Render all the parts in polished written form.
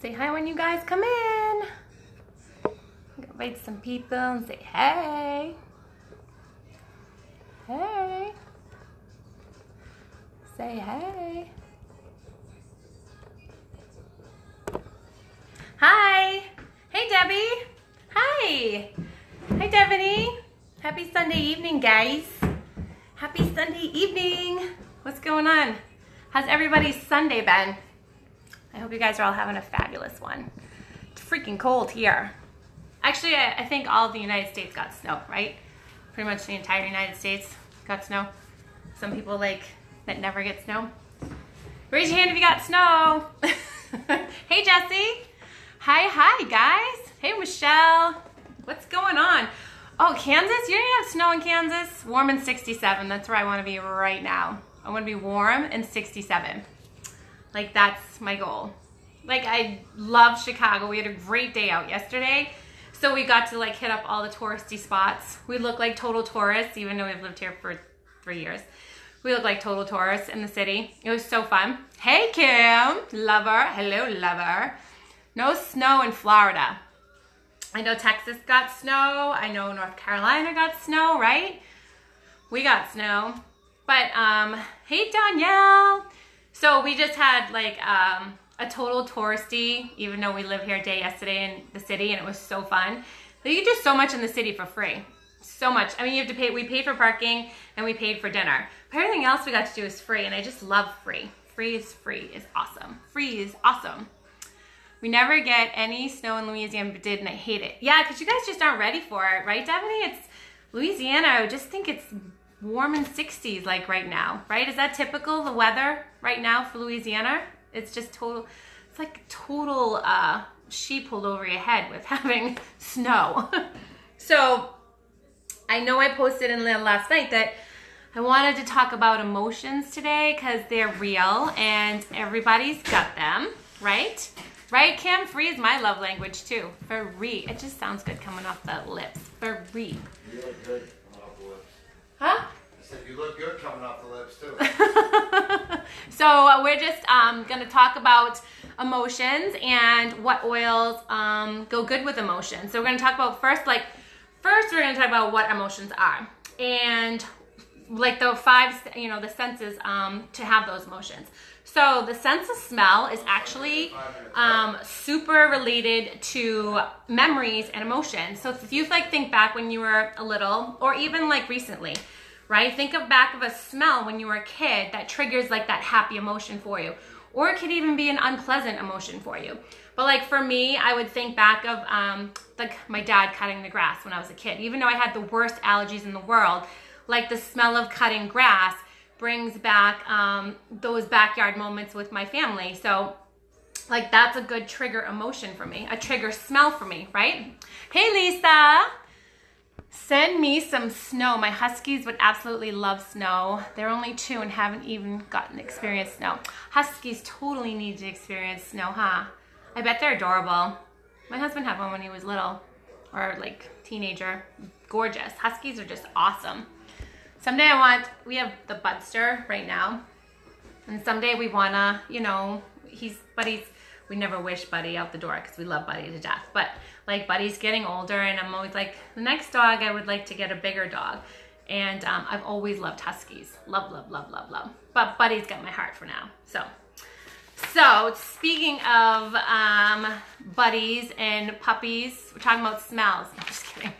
Say hi when you guys come in. Invite some people and say hey. Hey. Say hey. Hi. Hey, Debbie. Hi. Hi, Debbie. Happy Sunday evening, guys. Happy Sunday evening. What's going on? How's everybody's Sunday been? I hope you guys are all having a fabulous one. It's freaking cold here. Actually, I think all of the United States got snow, right? Pretty much the entire United States got snow. Some people like that never get snow. Raise your hand if you got snow. Hey, Jesse. Hi, guys. Hey, Michelle. What's going on? Oh, Kansas? You didn't have snow in Kansas? Warm and 67. That's where I want to be right now. I want to be warm and 67. Like, that's my goal. Like, I love Chicago. We had a great day out yesterday. So we got to, like, hit up all the touristy spots. We look like total tourists, even though we've lived here for 3 years. We look like total tourists in the city. It was so fun. Hey, Kim. Lover. Hello, lover. No snow in Florida. I know Texas got snow. I know North Carolina got snow, right? We got snow. But, hey, Danielle. So we just had like a total touristy, even though we live here day yesterday in the city, and it was so fun. But you can do so much in the city for free. So much. I mean, you have to pay. We paid for parking and we paid for dinner. But everything else we got to do is free, and I just love free. Free is awesome. Free is awesome. We never get any snow in Louisiana, but did, and I hate it. Yeah, because you guys just aren't ready for it, right, Devaney? It's Louisiana. I just think it's warm in 60s like right now, right? Is that typical, the weather right now for Louisiana? It's just total, it's like total sheep pulled over your head with having snow. So I know I posted in last night that I wanted to talk about emotions today because they're real and everybody's got them, right? Right, Kim? Free is my love language too. Free. It just sounds good coming off the lips. Free. You look good coming off the lips. Huh? I said you look good coming off the lips too. So we're just going to talk about emotions and what oils go good with emotions. So we're going to talk about first we're going to talk about what emotions are and like the five, the senses to have those emotions. So the sense of smell is actually super related to memories and emotions. So if you think back when you were a little, or even like recently, right? Think of back of a smell when you were a kid that triggers like that happy emotion for you. Or it could even be an unpleasant emotion for you. But like for me, I would think back of like my dad cutting the grass when I was a kid. Even though I had the worst allergies in the world, like the smell of cutting grass brings back those backyard moments with my family. So like that's a good trigger emotion for me, a trigger smell for me, right? Hey, Lisa. Send me some snow. My Huskies would absolutely love snow. They're only 2 and haven't even gotten to experience snow. Huskies totally need to experience snow, huh? I bet they're adorable. My husband had one when he was little, or like teenager. Gorgeous. Huskies are just awesome. Someday we have the Budster right now. And someday we wanna, we never wish Buddy out the door because we love Buddy to death. But like Buddy's getting older and I'm always like, the next dog I would like to get a bigger dog. And I've always loved Huskies. Love, love, love, love, love. But Buddy's got my heart for now. So speaking of buddies and puppies, we're talking about smells. No, I'm just kidding.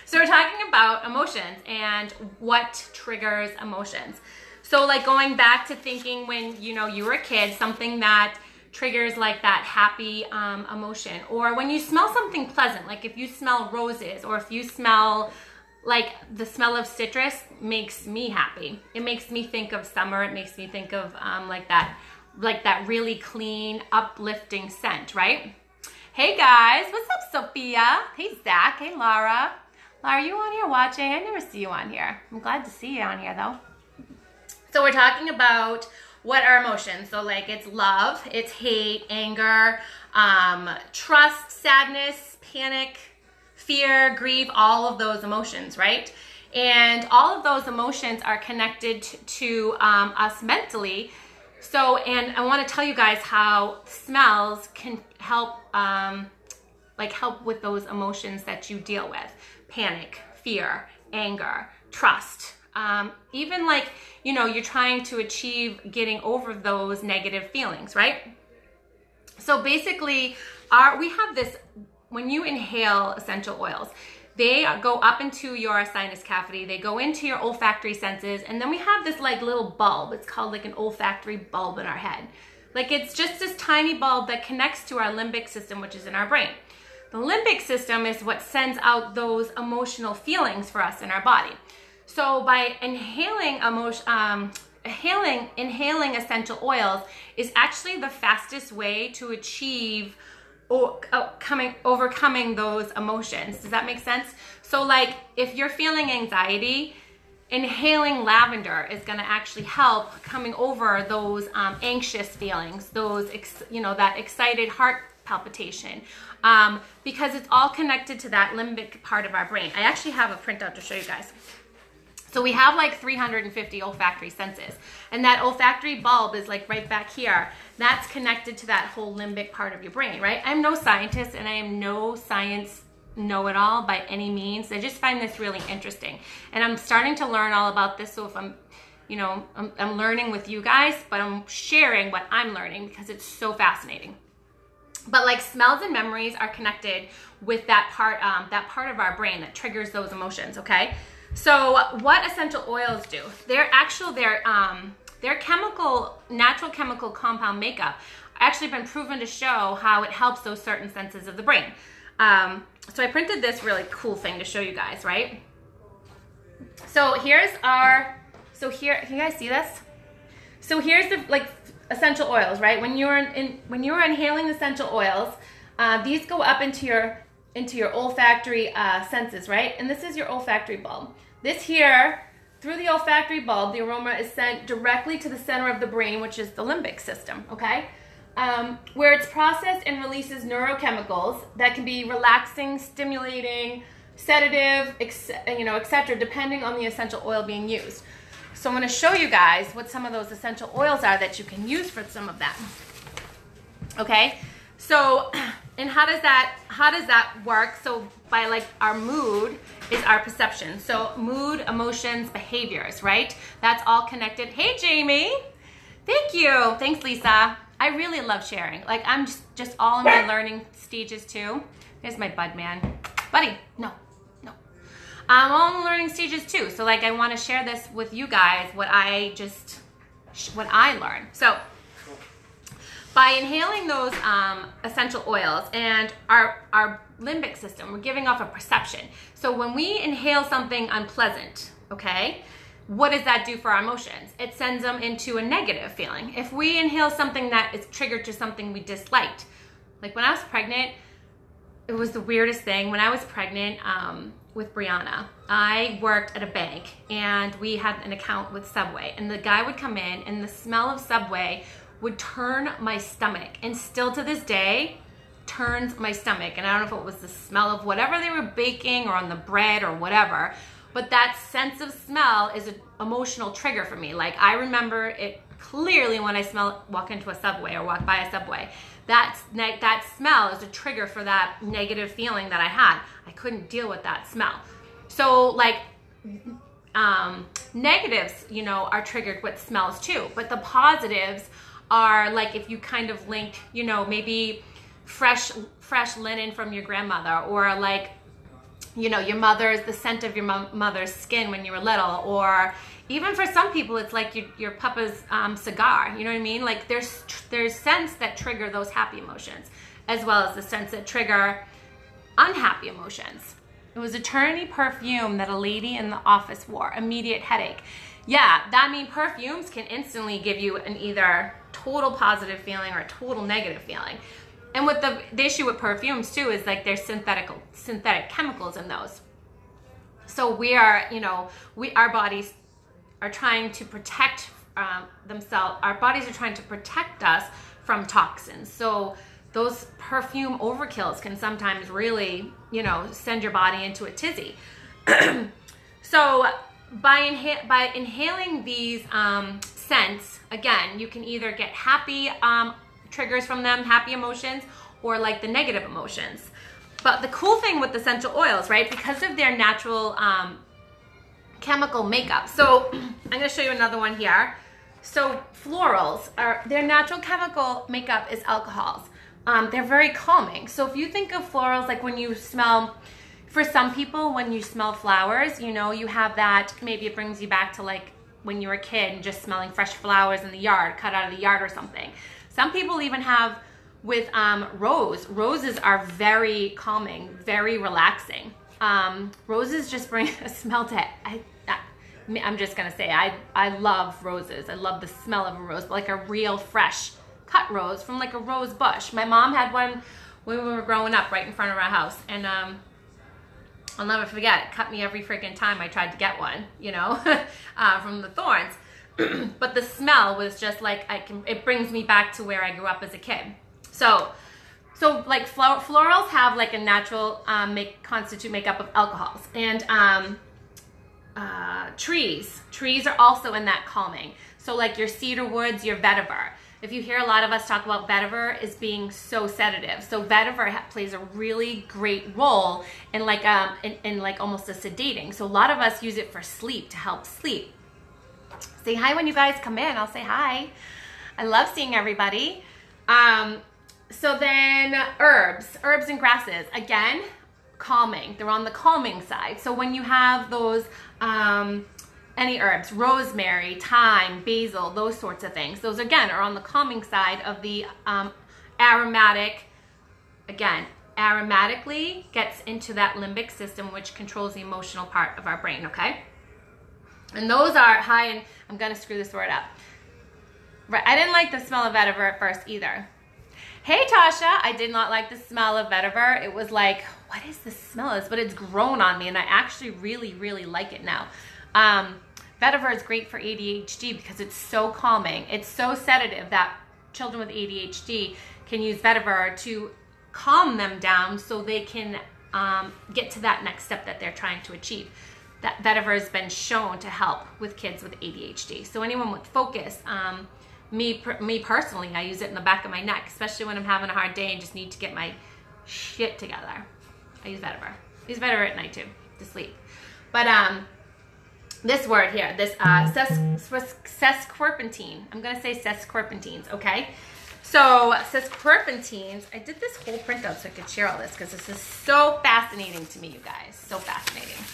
So we're talking about emotions and what triggers emotions. So like going back to thinking when, you were a kid, something that triggers like that happy emotion. Or when you smell something pleasant, like if you smell roses or if you smell like the smell of citrus makes me happy. It makes me think of summer. It makes me think of like that really clean, uplifting scent, right? Hey guys, what's up, Sophia? Hey Zach, hey Laura. Laura, are you on here watching? I never see you on here. I'm glad to see you on here though. So we're talking about what are emotions. So like it's love, it's hate, anger, trust, sadness, panic, fear, grief, all of those emotions, right? And all of those emotions are connected to us mentally. So, and I want to tell you guys how smells can help, help with those emotions that you deal with: panic, fear, anger, trust. Even like, you know, you're trying to achieve getting over those negative feelings, right? So basically, we have this, when you inhale essential oils, they go up into your sinus cavity, they go into your olfactory senses, and then we have this like little bulb. It's called like an olfactory bulb in our head. Like, it's just this tiny bulb that connects to our limbic system, which is in our brain. The limbic system is what sends out those emotional feelings for us in our body. So by inhaling essential oils is actually the fastest way to achieve overcoming those emotions. Does that make sense? So like, if you're feeling anxiety, inhaling lavender is going to actually help coming over those anxious feelings, those that excited heart palpitation, because it's all connected to that limbic part of our brain. I actually have a printout to show you guys. So we have like 350 olfactory senses, and that olfactory bulb is like right back here. That's connected to that whole limbic part of your brain, right? I'm no scientist, and I am no science know-it-all by any means. I just find this really interesting, and I'm starting to learn all about this. So if I'm learning with you guys, but I'm sharing what I'm learning because it's so fascinating. But like, smells and memories are connected with that part of our brain that triggers those emotions. Okay. So what essential oils do? Their natural chemical compound makeup actually been proven to show how it helps those certain senses of the brain. So I printed this really cool thing to show you guys, right? So here, can you guys see this? So here's the like essential oils, right? When you're inhaling essential oils, these go up into your olfactory senses, right? And this is your olfactory bulb. This here, through the olfactory bulb, the aroma is sent directly to the center of the brain, which is the limbic system, okay? Where it's processed and releases neurochemicals that can be relaxing, stimulating, sedative, etc., depending on the essential oil being used. So I'm going to show you guys what some of those essential oils are that you can use for some of that. Okay? So, and how does that work? So by like, our mood is our perception. So mood, emotions, behaviors, right? That's all connected. Hey, Jamie. Thank you. Thanks, Lisa. I really love sharing. Like, I'm just all in my learning stages too. There's my bud man. Buddy, no. I'm all in the learning stages too. So like, I want to share this with you guys, what I learned. So by inhaling those essential oils and our limbic system, we're giving off a perception. So when we inhale something unpleasant, okay, what does that do for our emotions? It sends them into a negative feeling. If we inhale something that is triggered to something we disliked, like when I was pregnant, it was the weirdest thing. When I was pregnant with Brianna, I worked at a bank, and we had an account with Subway, and the guy would come in, and the smell of Subway would turn my stomach, and still to this day turns my stomach. And I don't know if it was the smell of whatever they were baking or on the bread or whatever, but that sense of smell is an emotional trigger for me. Like, I remember it clearly when I walk into a Subway or walk by a Subway. That smell is a trigger for that negative feeling that I had. I couldn't deal with that smell. So like, negatives, are triggered with smells too, but the positives are like, if you kind of link, maybe fresh linen from your grandmother, or like, the scent of your mother's skin when you were little, or even for some people, it's like your papa's cigar. You know what I mean? Like, there's scents that trigger those happy emotions, as well as the scents that trigger unhappy emotions. It was Eternity perfume that a lady in the office wore. Immediate headache. Yeah, that means perfumes can instantly give you an either total positive feeling or a total negative feeling. And with the issue with perfumes too is like, there's synthetic chemicals in those. So our bodies are trying to protect themselves. Our bodies are trying to protect us from toxins. So those perfume overkills can sometimes really, send your body into a tizzy. So by inhaling these scents, again, you can either get happy triggers from them, happy emotions, or like the negative emotions. But the cool thing with essential oils, right, because of their natural chemical makeup. So I'm going to show you another one here. So florals, their natural chemical makeup is alcohols. They're very calming. So if you think of florals, like when you smell, for some people, when you smell flowers, you know, you have that, maybe it brings you back to like when you were a kid and just smelling fresh flowers in the yard, cut out of the yard or something. Some people even have with roses are very calming, very relaxing. Roses just bring a smell to it. I'm just gonna say, I love roses. I love the smell of a rose, but like a real fresh cut rose from like a rose bush. My mom had one when we were growing up right in front of our house, and I'll never forget, it cut me every freaking time I tried to get one, you know, from the thorns. But the smell was just like, it brings me back to where I grew up as a kid. So like florals have like a natural constitute makeup of alcohols, and trees are also in that calming. So like your cedar woods, your vetiver. If you hear a lot of us talk about vetiver as being so sedative, so vetiver plays a really great role in like in like almost a sedating. So a lot of us use it for sleep, to help sleep. Say hi when you guys come in. I'll say hi. I love seeing everybody. So then herbs and grasses, again, calming. They're on the calming side. So when you have those any herbs, rosemary, thyme, basil, those sorts of things, those again are on the calming side of the aromatic. Again, aromatically gets into that limbic system, which controls the emotional part of our brain, okay? And those are high in, I'm gonna screw this word up. Right, I didn't like the smell of vetiver at first either. Hey Tasha, I did not like the smell of vetiver. It was like, what is the smell? But it's grown on me, and I actually really, really like it now. Vetiver is great for ADHD because it's so calming. It's so sedative that children with ADHD can use vetiver to calm them down so they can get to that next step that they're trying to achieve. That vetiver has been shown to help with kids with ADHD. So anyone with focus, me personally, I use it in the back of my neck, especially when I'm having a hard day and just need to get my shit together. I use vetiver. I use vetiver at night too, to sleep. But this word here, this sesquiterpenes. I'm gonna say sesquiterpenes, okay? So sesquiterpenes, I did this whole printout so I could share all this because this is so fascinating to me, you guys. So fascinating.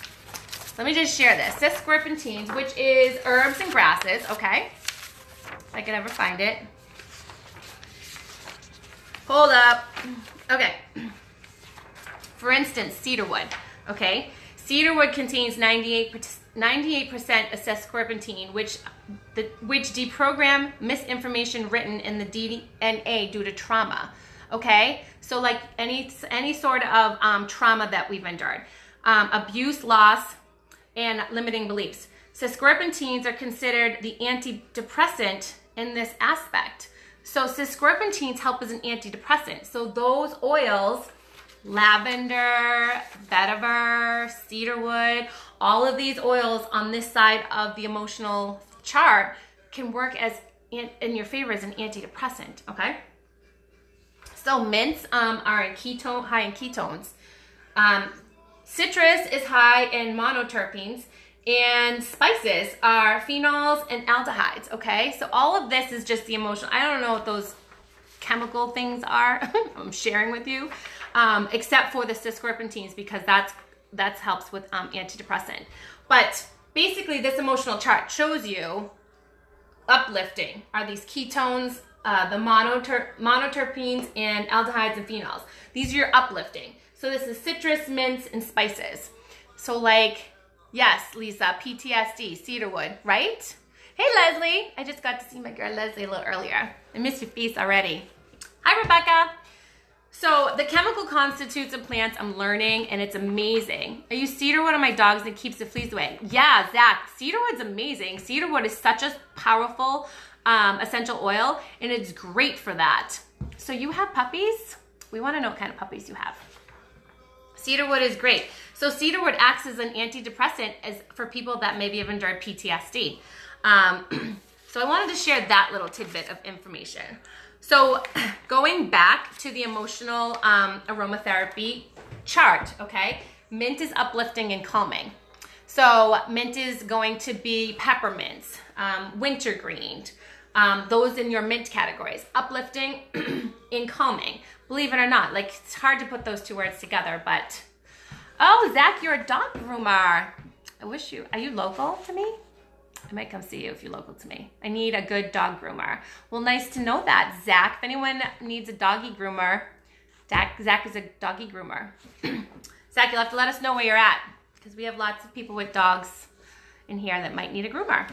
Let me just share this. Sesquiterpenes, which is herbs and grasses, okay? If I could ever find it. Hold up. Okay. For instance, cedarwood, okay? Cedarwood contains 98% of sesquiterpene, which deprogram misinformation written in the DNA due to trauma, okay? So like any sort of trauma that we've endured, abuse, loss, and limiting beliefs. Sesquiterpenes are considered the antidepressant in this aspect. So sesquiterpenes help as an antidepressant. So those oils, lavender, vetiver, cedarwood, all of these oils on this side of the emotional chart can work as in your favor as an antidepressant, okay? So mints are high in ketones. Citrus is high in monoterpenes, and spices are phenols and aldehydes, okay? So all of this is just the emotional. I don't know what those chemical things are I'm sharing with you, except for the sesquiterpenes, because that helps with antidepressant. But basically this emotional chart shows you uplifting are these ketones, the monoterpenes and aldehydes and phenols. These are your uplifting. So this is citrus, mints, and spices. So like, yes, Lisa, PTSD, cedarwood, right? Hey, Leslie. I just got to see my girl Leslie a little earlier. I missed your face already. Hi, Rebecca. So the chemical constitutes of plants I'm learning, and it's amazing. I use cedarwood on my dogs and it keeps the fleas away. Yeah, Zach, cedarwood's amazing. Cedarwood is such a powerful essential oil, and it's great for that. So you have puppies? We want to know what kind of puppies you have. Cedarwood is great. So cedarwood acts as an antidepressant for people that maybe have endured PTSD. So I wanted to share that little tidbit of information. So going back to the emotional aromatherapy chart, okay? Mint is uplifting and calming. So mint is going to be peppermint, wintergreen, those in your mint categories. Uplifting and calming. Believe it or not, like it's hard to put those two words together, but... Oh, Zach, you're a dog groomer. I wish you... Are you local to me? I might come see you if you're local to me. I need a good dog groomer. Well, nice to know that, Zach. If anyone needs a doggy groomer, Zach is a doggy groomer. Zach, you'll have to let us know where you're at, because we have lots of people with dogs in here that might need a groomer.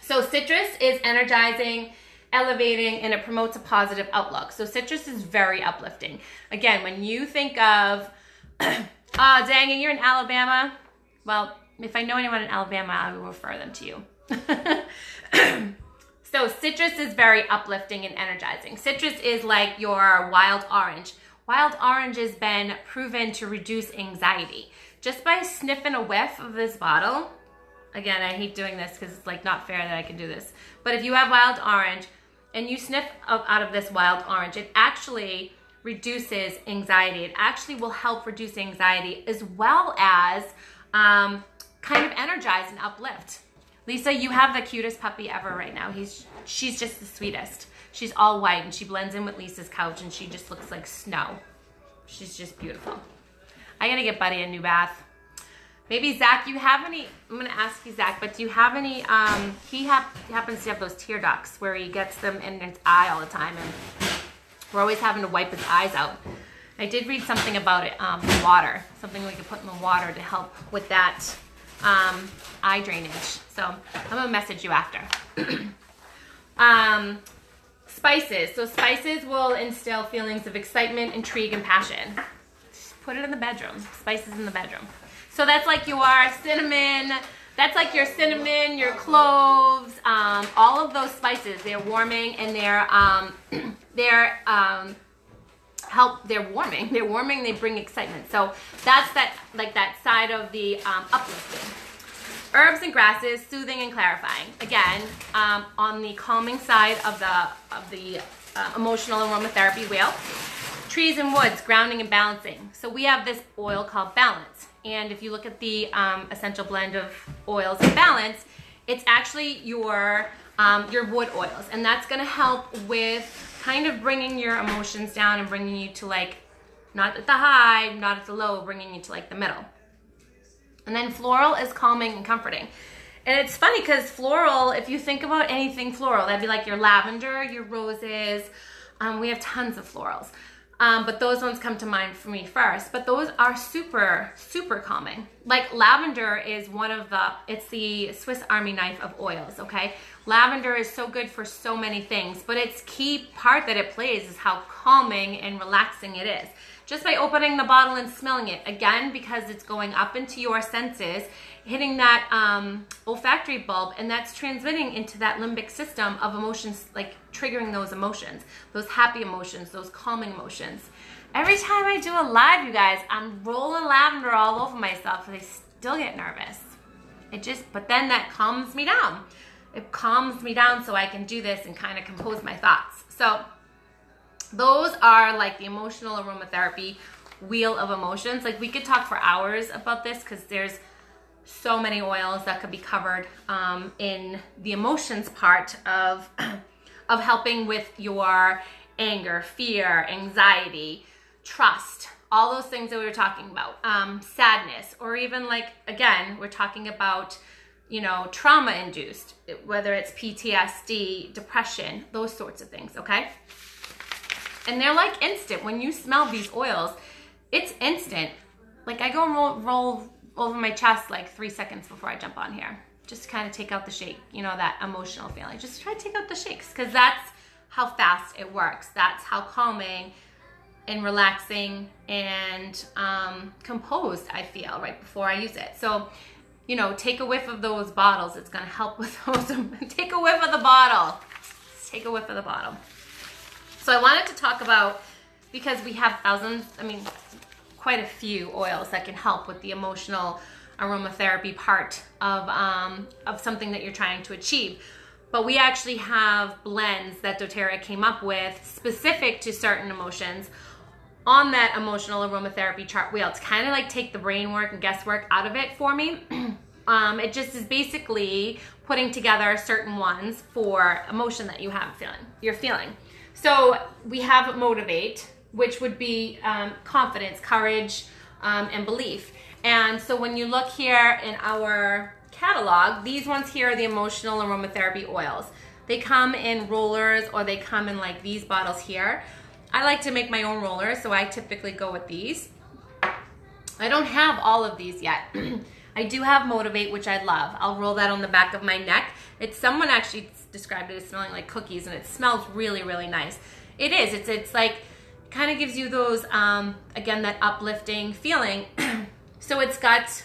So citrus is energizing, elevating, and it promotes a positive outlook. So citrus is very uplifting. Again, when you think of, oh, dang it, you're in Alabama. Well, if I know anyone in Alabama, I will refer them to you. So citrus is very uplifting and energizing. Citrus is like your wild orange. Wild orange has been proven to reduce anxiety. Just by sniffing a whiff of this bottle, again, I hate doing this because it's like not fair that I can do this, but if you have wild orange and you sniff out of this wild orange, it actually reduces anxiety. It actually will help reduce anxiety as well as kind of energize and uplift. Lisa, you have the cutest puppy ever right now. She's just the sweetest. She's all white and she blends in with Lisa's couch and she just looks like snow. She's just beautiful. I gotta get Buddy a new bath. Maybe Zach, you have any, I'm gonna ask you Zach, but do you have any, he happens to have those tear ducts where he gets them in his eye all the time and we're always having to wipe his eyes out. I did read something about it, water, something we could put in the water to help with that eye drainage. So I'm gonna message you after. Spices. So spices will instill feelings of excitement, intrigue, and passion. Just put it in the bedroom. Spices in the bedroom. So that's like your cinnamon. That's like your cinnamon, your cloves, all of those spices. They're warming and they're warming. They're warming. They bring excitement. So that's that, like that side of the uplifting. Herbs and grasses, soothing and clarifying. Again, on the calming side of the emotional aromatherapy wheel. Trees and woods, grounding and balancing. So we have this oil called Balance. And if you look at the essential blend of oils in Balance, it's actually your wood oils. And that's gonna help with kind of bringing your emotions down and bringing you to like, not at the high, not at the low, bringing you to like the middle. And then floral is calming and comforting. And it's funny because floral, if you think about anything floral, that'd be like your lavender, your roses. We have tons of florals. But those ones come to mind for me first. But those are super, super calming. Like lavender is it's the Swiss Army knife of oils, okay? Lavender is so good for so many things, but its key part that it plays is how calming and relaxing it is. Just by opening the bottle and smelling it, again, because it's going up into your senses, hitting that olfactory bulb, and that's transmitting into that limbic system of emotions, like triggering those emotions, those happy emotions, those calming emotions. Every time I do a live, you guys, I'm rolling lavender all over myself, and I still get nervous. But then that calms me down. It calms me down so I can do this and kind of compose my thoughts. So those are like the emotional aromatherapy wheel of emotions. Like we could talk for hours about this because there's so many oils that could be covered in the emotions part of helping with your anger, fear, anxiety, trust, all those things that we were talking about, sadness, or even like, again, we're talking about, you know, trauma induced, whether it's PTSD, depression, those sorts of things, okay? And they're like instant. When you smell these oils, it's instant. Like I go and roll over my chest like 3 seconds before I jump on here. Just to kind of take out the shake, you know, that emotional feeling. Just try to take out the shakes because that's how fast it works. That's how calming and relaxing and composed I feel right before I use it. So, you know, take a whiff of those bottles. It's going to help with those. Take a whiff of the bottle. Take a whiff of the bottle. So I wanted to talk about, because we have thousands, I mean, quite a few oils that can help with the emotional aromatherapy part of something that you're trying to achieve. But we actually have blends that doTERRA came up with specific to certain emotions on that emotional aromatherapy chart wheel to kind of like take the brain work and guesswork out of it for me. It just is basically putting together certain ones for emotion that you're feeling. So we have Motivate, which would be confidence, courage, and belief. And so when you look here in our catalog, these ones here are the emotional aromatherapy oils. They come in rollers or they come in like these bottles here. I like to make my own rollers, so I typically go with these. I don't have all of these yet. I do have Motivate, which I love. I'll roll that on the back of my neck. Someone actually described it as smelling like cookies, and it smells really, really nice. It is. It's like, kind of gives you those, again, that uplifting feeling. So it's got,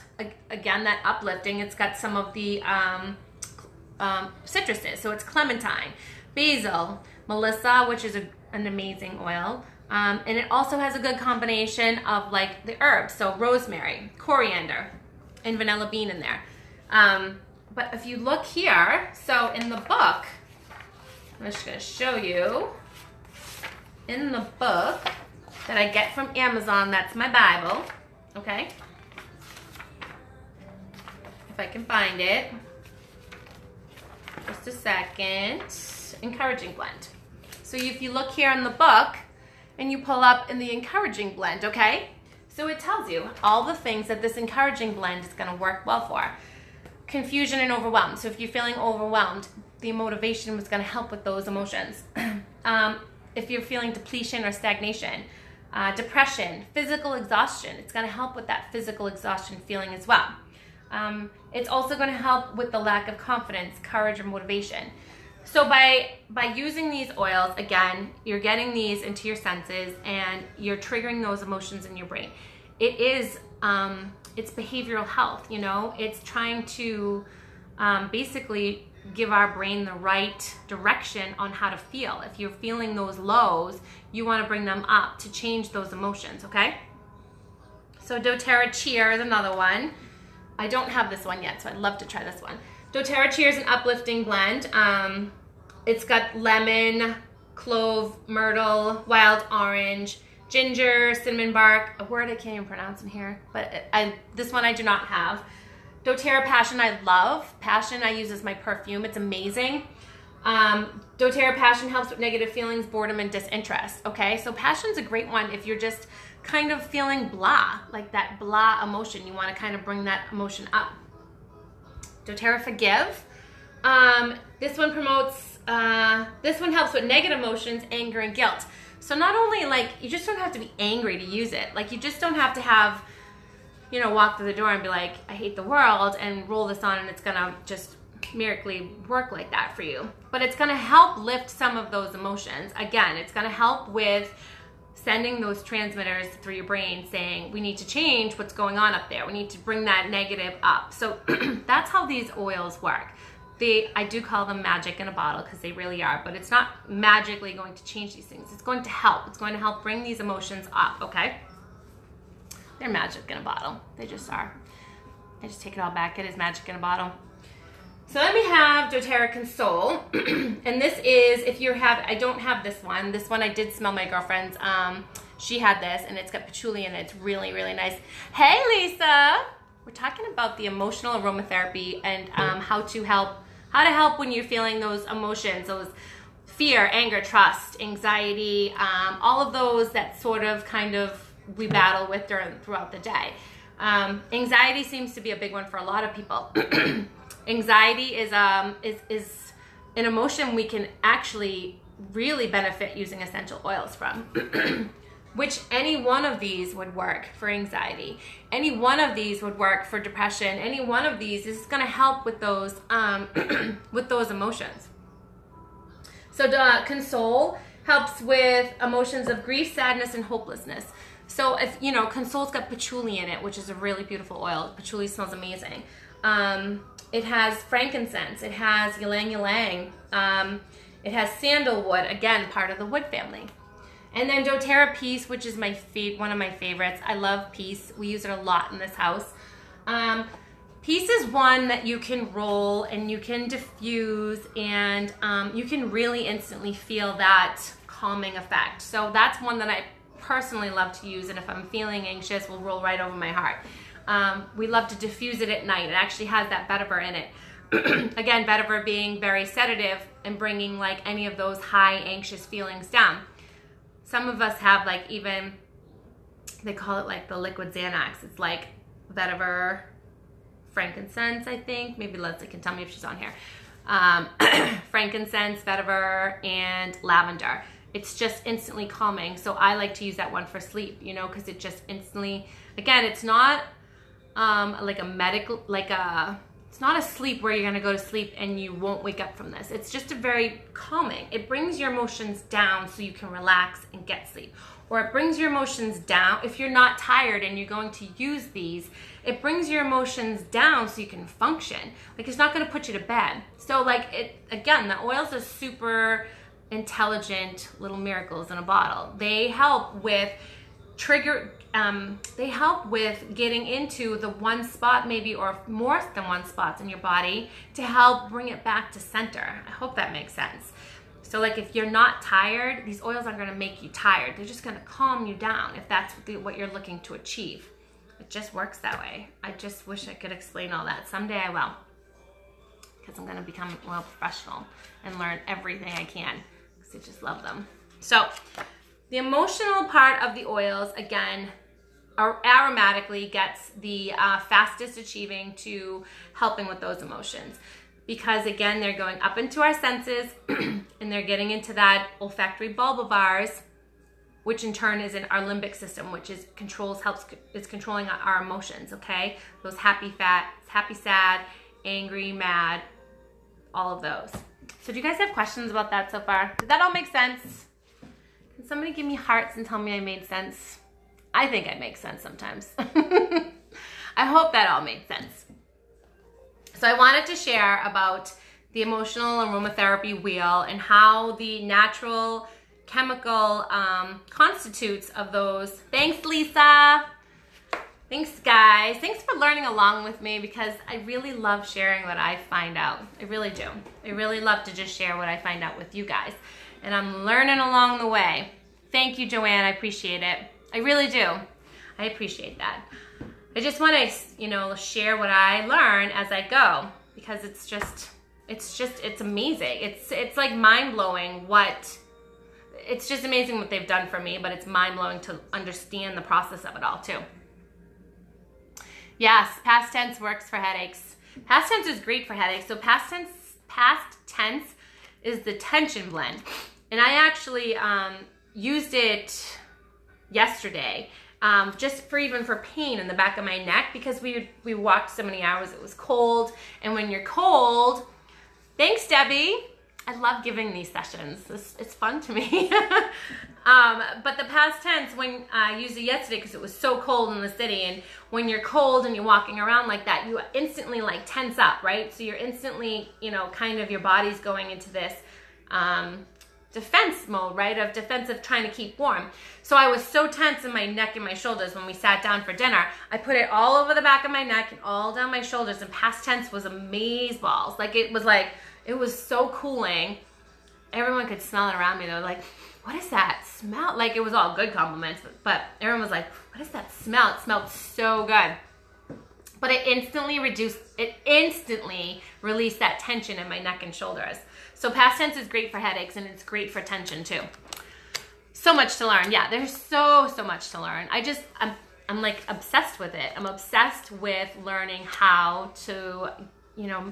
again, that uplifting. It's got some of the citruses. So it's clementine, basil, melissa, which is an amazing oil. And it also has a good combination of like the herbs. So rosemary, coriander, and vanilla bean in there. But if you look here, so in the book, I'm just gonna show you, in the book that I get from Amazon, that's my Bible, okay? If I can find it. Just a second. Encouraging blend. So if you look here in the book and you pull up in the encouraging blend, okay? So it tells you all the things that this encouraging blend is gonna work well for. Confusion and overwhelmed. So if you're feeling overwhelmed, the motivation was gonna help with those emotions. If you're feeling depletion or stagnation, depression, physical exhaustion, it's gonna help with that physical exhaustion feeling as well. It's also gonna help with the lack of confidence, courage, or motivation. So by using these oils, again, you're getting these into your senses and you're triggering those emotions in your brain. It is, it's behavioral health, you know? It's trying to basically give our brain the right direction on how to feel. If you're feeling those lows, you wanna bring them up to change those emotions, okay? So doTERRA Cheer is another one. I don't have this one yet, so I'd love to try this one. doTERRA Cheer is an uplifting blend. It's got lemon, clove, myrtle, wild orange, ginger, cinnamon bark, a word I can't even pronounce in here, but this one I do not have. doTERRA Passion I love. Passion I use as my perfume. It's amazing. doTERRA Passion helps with negative feelings, boredom, and disinterest. Okay, so Passion's a great one if you're just kind of feeling blah, like that blah emotion. You want to kind of bring that emotion up. doTERRA Forgive. This one promotes, this one helps with negative emotions, anger, and guilt. So not only like, you just don't have to be angry to use it. Like you just don't have to have, you know, walk through the door and be like, I hate the world, and roll this on and it's gonna just miraculously work like that for you. But it's gonna help lift some of those emotions. Again, it's gonna help with sending those transmitters through your brain saying, we need to change what's going on up there. We need to bring that negative up. So that's how these oils work. I do call them magic in a bottle because they really are, but it's not magically going to change these things. It's going to help. It's going to help bring these emotions up, okay? They're magic in a bottle. They just are. I just take it all back. It is magic in a bottle. So then we have doTERRA Console. And this is, if you have, I don't have this one. This one I did smell my girlfriend's. She had this and it's got patchouli in it. It's really, really nice. Hey, Lisa. We're talking about the emotional aromatherapy and how to help when you're feeling those emotions, those fear, anger, trust, anxiety, all of those that sort of kind of we battle with throughout the day. Anxiety seems to be a big one for a lot of people. Anxiety is an emotion we can actually really benefit using essential oils from. Which any one of these would work for anxiety. Any one of these would work for depression. Any one of these is going to help with those emotions. So Console helps with emotions of grief, sadness, and hopelessness. So if, you know, Console's got patchouli in it, which is a really beautiful oil. Patchouli smells amazing. It has frankincense. It has ylang ylang. It has sandalwood, again, part of the wood family. And then doTERRA Peace, which is one of my favorites. I love peace. We use it a lot in this house. Peace is one that you can roll and you can diffuse, and you can really instantly feel that calming effect. So that's one that I personally love to use, and if I'm feeling anxious, will roll right over my heart. We love to diffuse it at night. It actually has that vetiver in it. Again, vetiver being very sedative and bringing like any of those high anxious feelings down. Some of us have like even, they call it like the liquid Xanax. It's like vetiver, frankincense, I think. Maybe Leslie can tell me if she's on here. Frankincense, vetiver, and lavender. It's just instantly calming. So I like to use that one for sleep, you know, because it just instantly, again, it's not like a medical, it's not a sleep where you're gonna go to sleep and you won't wake up from this. It's just a very calming. It brings your emotions down so you can relax and get sleep. Or it brings your emotions down. If you're not tired and you're going to use these, it brings your emotions down so you can function. Like, it's not gonna put you to bed. So like, again, the oils are super intelligent little miracles in a bottle. They help with they help with getting into the one spot maybe, or more than one spots in your body, to help bring it back to center. I hope that makes sense. So like, if you're not tired, these oils aren't going to make you tired. They're just going to calm you down if that's what you're looking to achieve. It just works that way. I just wish I could explain all that. Someday I will, because I'm going to become a oil professional and learn everything I can, because I just love them. So the emotional part of the oils, again, aromatically gets the fastest achieving to helping with those emotions. Because again, they're going up into our senses and they're getting into that olfactory bulb of ours, which in turn is in our limbic system, which is controlling our emotions, okay? Those happy, sad, angry, mad, all of those. So do you guys have questions about that so far? Did that all make sense? Can somebody give me hearts and tell me I made sense? I think I make sense sometimes. I hope that all made sense. So I wanted to share about the emotional aromatherapy wheel and how the natural chemical constitutes of those. Thanks, Lisa. Thanks, guys. Thanks for learning along with me, because I really love sharing what I find out. I really do. I really love to just share what I find out with you guys. And I'm learning along the way. Thank you, Joanne. I appreciate it. I really do. I appreciate that. I just want to, you know, share what I learn as I go, because it's amazing. It's like mind-blowing it's just amazing what they've done for me, but it's mind-blowing to understand the process of it all too. Yes, past tense works for headaches. Past tense is great for headaches. So past tense is the tension blend. And I actually used it yesterday, just for pain in the back of my neck, because we walked so many hours. It was cold, and when you're cold, thanks, Debbie. I love giving these sessions. It's fun to me. But the past tense, when I used it yesterday, because it was so cold in the city, and when you're cold and you're walking around like that, you instantly like tense up, right? So you're instantly, you know, kind of your body's going into this defense mode, right? Of defensive, trying to keep warm. So I was so tense in my neck and my shoulders when we sat down for dinner. I put it all over the back of my neck and all down my shoulders, and past tense was amazeballs. It was so cooling. Everyone could smell it around me. They were like, what is that smell? Like, it was all good compliments, but everyone was like, what is that smell? It smelled so good. But it instantly released that tension in my neck and shoulders. So past tense is great for headaches, and it's great for tension too. So much to learn. Yeah, there's so much to learn. I'm like obsessed with it. I'm obsessed with learning how to, you know,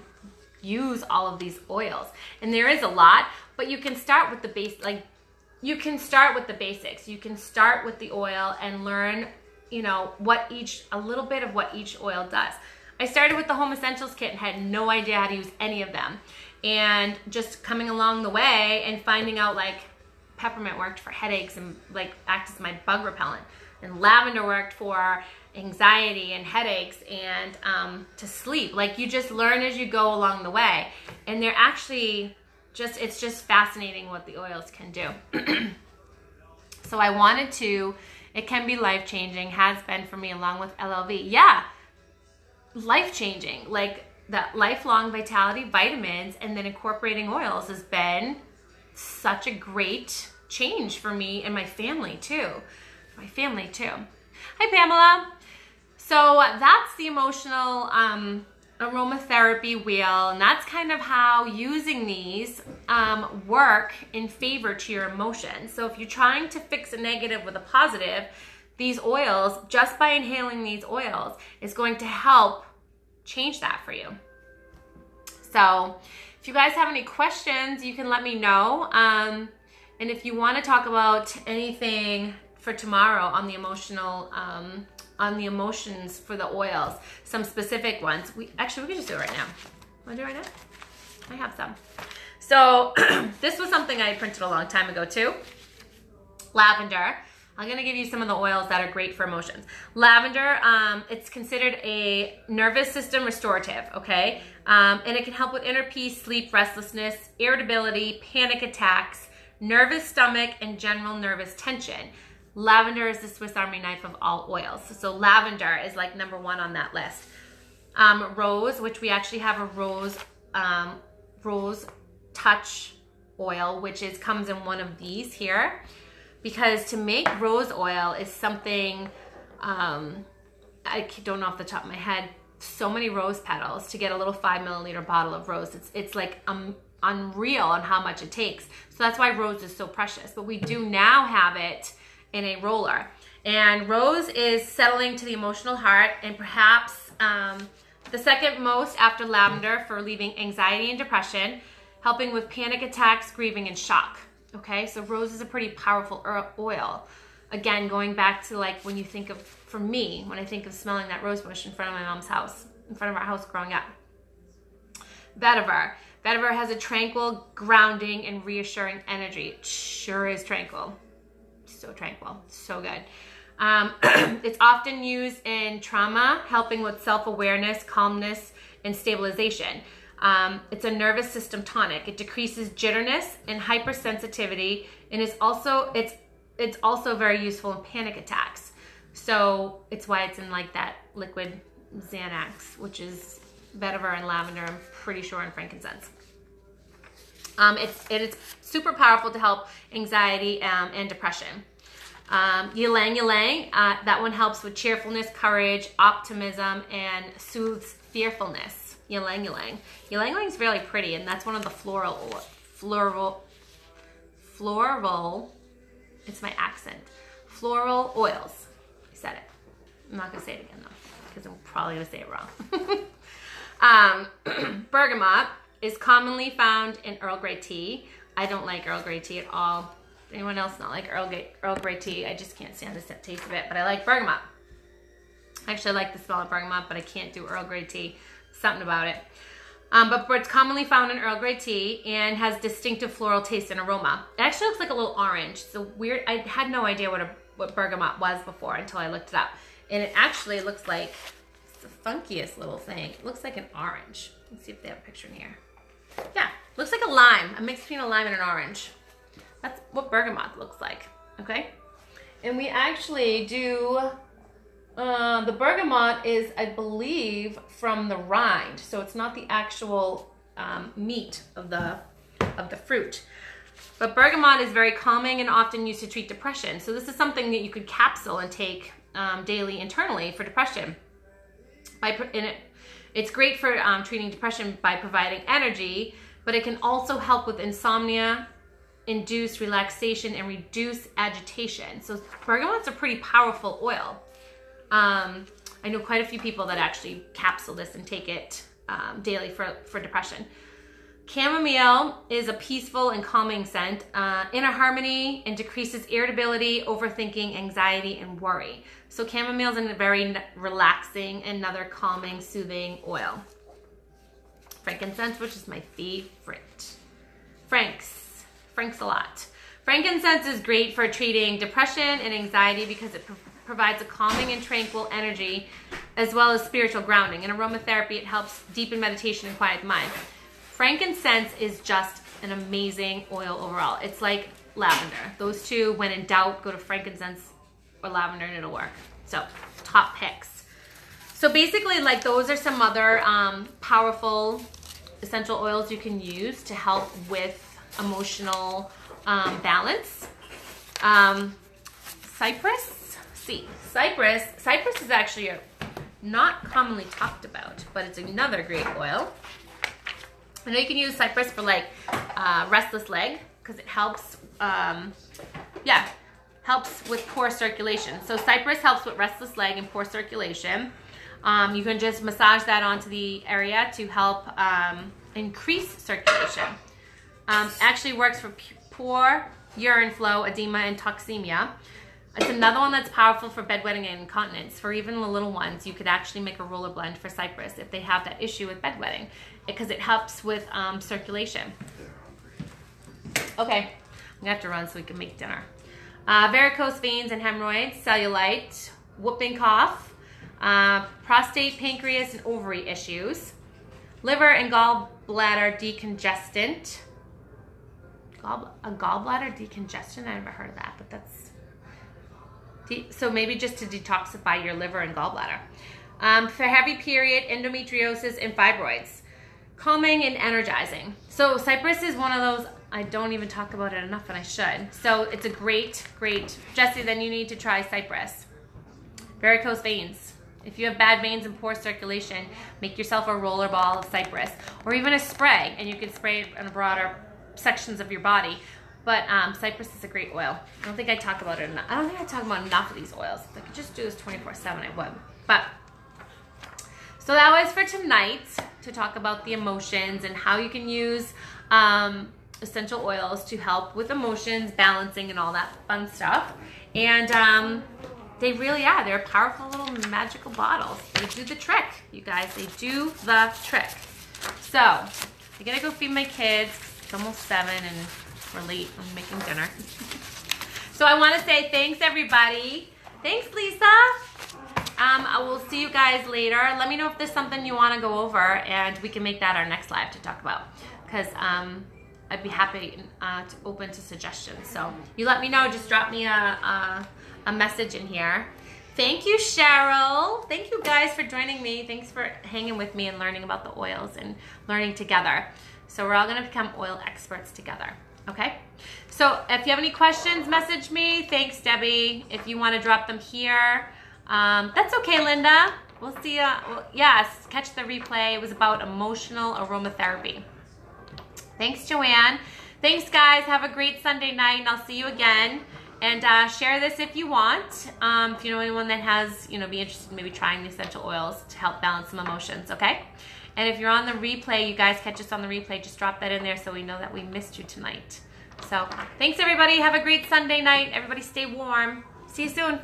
use all of these oils. And there is a lot, but you can start with the you can start with the basics. You can start with the oil and learn, you know, a little bit of what each oil does. I started with the Home Essentials kit and had no idea how to use any of them. And just coming along the way and finding out, like, peppermint worked for headaches and like acts as my bug repellent, and lavender worked for anxiety and headaches and to sleep. Like, you just learn as you go along the way, and they're actually it's just fascinating what the oils can do. So I wanted to, it can be life-changing, has been for me, along with LLV. Yeah, life-changing. Like that lifelong vitality vitamins and then incorporating oils has been such a great change for me and my family too. Hi, Pamela. So that's the emotional aromatherapy wheel, and that's kind of how using these work in favor to your emotions. So if you're trying to fix a negative with a positive, these oils, just by inhaling these oils, is going to help change that for you. So if you guys have any questions, you can let me know. And if you want to talk about anything for tomorrow on the emotional, on the emotions for the oils, some specific ones, we could just do it right now. Want to do it right now? I have some. So this was something I printed a long time ago too. Lavender. I'm going to give you some of the oils that are great for emotions. Lavender, it's considered a nervous system restorative, okay? And it can help with inner peace, sleep, restlessness, irritability, panic attacks, nervous stomach, and general nervous tension. Lavender is the Swiss Army knife of all oils. So lavender is like number one on that list. Rose, which we actually have a rose touch oil, which comes in one of these here. Because to make rose oil is something, I don't know off the top of my head, so many rose petals to get a little 5 milliliter bottle of rose. It's like unreal on how much it takes. So that's why rose is so precious. But we do now have it in a roller. And rose is settling to the emotional heart, and perhaps the second most after lavender for relieving anxiety and depression, helping with panic attacks, grieving, and shock. Okay, so rose is a pretty powerful oil. Again, going back to like when you think of, for me, when I think of smelling that rose bush in front of my mom's house, in front of our house growing up. Vetiver. Vetiver has a tranquil, grounding, and reassuring energy. It sure is tranquil. So tranquil, so good. It's often used in trauma, helping with self-awareness, calmness, and stabilization. It's a nervous system tonic. It decreases jitterness and hypersensitivity, and it's also very useful in panic attacks. So it's why it's in like that liquid Xanax, which is vetiver and lavender, I'm pretty sure, and frankincense. It's super powerful to help anxiety and depression. Ylang Ylang, that one helps with cheerfulness, courage, optimism, and soothes fearfulness. Ylang Ylang. Ylang Ylang is really pretty, and that's one of the floral, it's my accent, floral oils. I said it. I'm not going to say it again though, because I'm probably going to say it wrong. Bergamot is commonly found in Earl Grey tea. I don't like Earl Grey tea at all. Anyone else not like Earl Grey tea? I just can't stand the taste of it, but I like bergamot. Actually, I like the smell of bergamot, but I can't do Earl Grey tea. Something about it. But it's commonly found in Earl Grey tea and has distinctive floral taste and aroma. It actually looks like a little orange. So weird. I had no idea what bergamot was before until I looked it up. And it actually looks like, it's the funkiest little thing. It looks like an orange. Let's see if they have a picture in here. Yeah, looks like a lime. A mix between a lime and an orange. That's what bergamot looks like, okay? And we actually do, the bergamot is, I believe, from the rind. So it's not the actual meat of the fruit. But bergamot is very calming and often used to treat depression. So this is something that you could capsule and take daily internally for depression. It's great for treating depression by providing energy, but it can also help with insomnia, induce relaxation, and reduce agitation. So bergamot's a pretty powerful oil. I know quite a few people that actually capsule this and take it daily for depression. Chamomile is a peaceful and calming scent, inner harmony, and decreases irritability, overthinking, anxiety, and worry. So chamomile is a very relaxing, another calming, soothing oil. Frankincense, which is my favorite. Frank's a lot. Frankincense is great for treating depression and anxiety because it provides a calming and tranquil energy as well as spiritual grounding. In aromatherapy, it helps deepen meditation and quiet the mind. Frankincense is just an amazing oil overall. It's like lavender. Those two, when in doubt, go to frankincense or lavender and it'll work. So, top picks. So basically, like, those are some other powerful essential oils you can use to help with emotional balance. Cypress is actually not commonly talked about, but it's another great oil. I know you can use cypress for like restless leg because it helps, helps with poor circulation. So cypress helps with restless leg and poor circulation. You can just massage that onto the area to help increase circulation. Actually works for poor urine flow, edema, and toxemia. It's another one that's powerful for bedwetting and incontinence. For even the little ones, you could actually make a roller blend for cypress if they have that issue with bedwetting, because it helps with circulation. Okay, I'm gonna have to run so we can make dinner. Varicose veins and hemorrhoids, cellulite, whooping cough, prostate, pancreas, and ovary issues, liver and gallbladder decongestant. A gallbladder decongestion? I never heard of that, but that's... So maybe just to detoxify your liver and gallbladder. For heavy period, endometriosis, and fibroids. Calming and energizing. So cypress is one of those, I don't even talk about it enough, and I should. So it's a great, Jesse, then you need to try cypress. Varicose veins. If you have bad veins and poor circulation, make yourself a roller ball of cypress, or even a spray, and you can spray it in broader sections of your body. But cypress is a great oil. I don't think I talk about it enough. I don't think I talk about enough of these oils. If I could just do this 24/7, I would. But so that was for tonight, to talk about the emotions and how you can use essential oils to help with emotions, balancing, and all that fun stuff. And they really are. They're powerful little magical bottles. They do the trick, you guys. They do the trick. So I gotta go feed my kids. It's almost 7 and we're late on making dinner. So I want to say thanks, everybody. Thanks, Lisa. I will see you guys later. Let me know if there's something you want to go over, and we can make that our next live to talk about, because I'd be happy to open to suggestions. So you let me know. Just drop me a message in here. Thank you, Cheryl. Thank you guys for joining me. Thanks for hanging with me and learning about the oils and learning together. So we're all going to become oil experts together. Okay? So if you have any questions, message me. Thanks, Debbie. If you want to drop them here, that's okay, Linda. We'll see you. Yes, catch the replay. It was about emotional aromatherapy. Thanks, Joanne. Thanks, guys. Have a great Sunday night, and I'll see you again. And share this if you want. If you know anyone that has, be interested in maybe trying the essential oils to help balance some emotions, okay? And if you're on the replay, you guys catch us on the replay, just drop that in there so we know that we missed you tonight. So thanks, everybody. Have a great Sunday night. Everybody stay warm. See you soon.